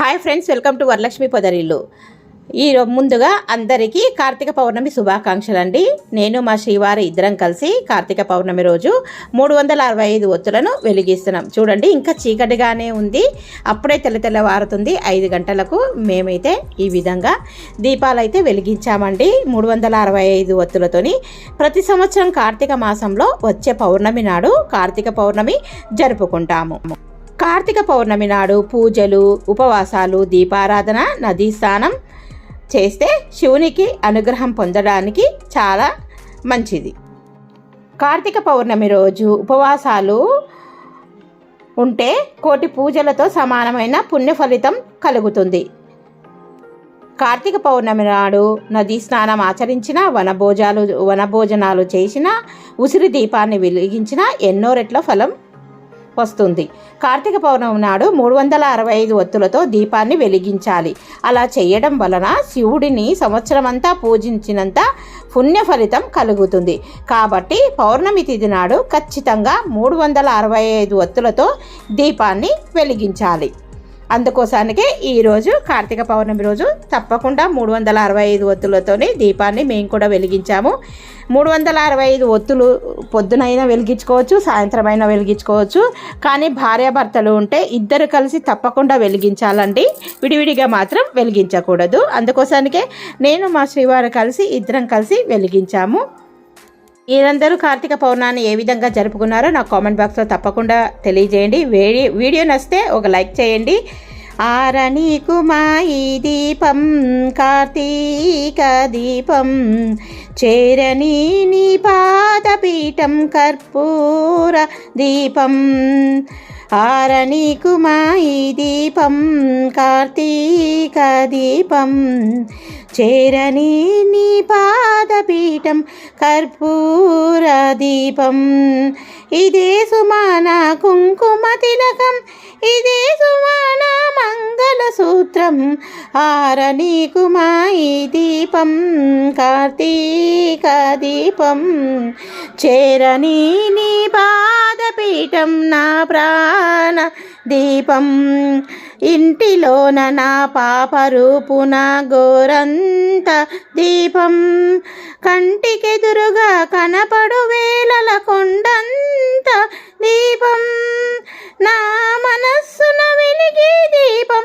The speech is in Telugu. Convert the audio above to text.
Hi friends, welcome to Varalakshmi Podarillu. ముందుగా అందరికీ కార్తీక పౌర్ణమి శుభాకాంక్షలు అండి. నేను మా శ్రీవారి ఇద్దరం కలిసి కార్తీక పౌర్ణమి రోజు 365 ఒత్తులను వెలిగిస్తున్నాం. చూడండి, ఇంకా చీకటిగానే ఉంది, అప్పుడే తెల్లవారుతుంది 5 గంటలకు. మేమైతే ఈ విధంగా దీపాలు అయితే వెలిగించామండి 365 ఒత్తులతోని. ప్రతి సంవత్సరం కార్తీక మాసంలో వచ్చే పౌర్ణమి నాడు కార్తీక పౌర్ణమి జరుపుకుంటాము. కార్తీక పౌర్ణమి నాడు పూజలు, ఉపవాసాలు, దీపారాధన, నదీ స్నానం చేస్తే శివునికి అనుగ్రహం పొందడానికి చాలా మంచిది. కార్తీక పౌర్ణమి రోజు ఉపవాసాలు ఉంటే కోటి పూజలతో సమానమైన పుణ్య ఫలితం కలుగుతుంది. కార్తీక పౌర్ణమి నాడు నదీ స్నానం ఆచరించిన, వనభోజనాలు చేసిన, ఉసిరి దీపాన్ని వెలిగించిన ఎన్నో రెట్ల ఫలం వస్తుంది. కార్తీక పౌర్ణమి నాడు 365 ఒత్తులతో దీపాన్ని వెలిగించాలి. అలా చేయడం వలన శివుడిని సంవత్సరం అంతా పూజించినంత పుణ్య ఫలితం కలుగుతుంది. కాబట్టి పౌర్ణమి తిథి నాడు ఖచ్చితంగా 365 ఒత్తులతో దీపాన్ని వెలిగించాలి. అందుకోసానికే ఈరోజు కార్తీక పౌర్ణమి రోజు తప్పకుండా 365 ఒత్తులతోనే దీపాన్ని మేము కూడా వెలిగించాము. 365 ఒత్తులు పొద్దునైనా వెలిగించుకోవచ్చు, సాయంత్రం అయినా వెలిగించుకోవచ్చు. కానీ భార్యాభర్తలు ఉంటే ఇద్దరు కలిసి తప్పకుండా వెలిగించాలండి, విడివిడిగా మాత్రం వెలిగించకూడదు. అందుకోసానికే నేను మా శ్రీవారు కలిసి ఇద్దరం కలిసి వెలిగించాము. మీరందరూ కార్తీక పౌర్ణాన్ని ఏ విధంగా జరుపుకున్నారో నాకు కామెంట్ బాక్స్లో తప్పకుండా తెలియజేయండి. వీడియో నచ్చితే ఒక లైక్ చేయండి. ఆరనీకు మా ఈ దీపం కార్తీక దీపం, చేరని నీ పాదపీఠం కర్పూర దీపం. ఆరనీకు మా ఈ దీపం కార్తీక దీపం, చేరని నీ పాదపీఠం కర్పూర దీపం. ఇదే సుమాన కుంకుమ తిలకం, ఇదే సుమాన మంగళ సూత్రం. ఆరనీకు మా ఈ దీపం కార్తీక దీపం, చేరని నీ పాదపీఠం నా ప్రాణ దీపం. ఇంటిలోన నా పాప రూపున గోరంత దీపం, కంటికెదురుగా కనపడు వేలల కొండంత దీపం. నా మనస్సున వెలిగే దీపం.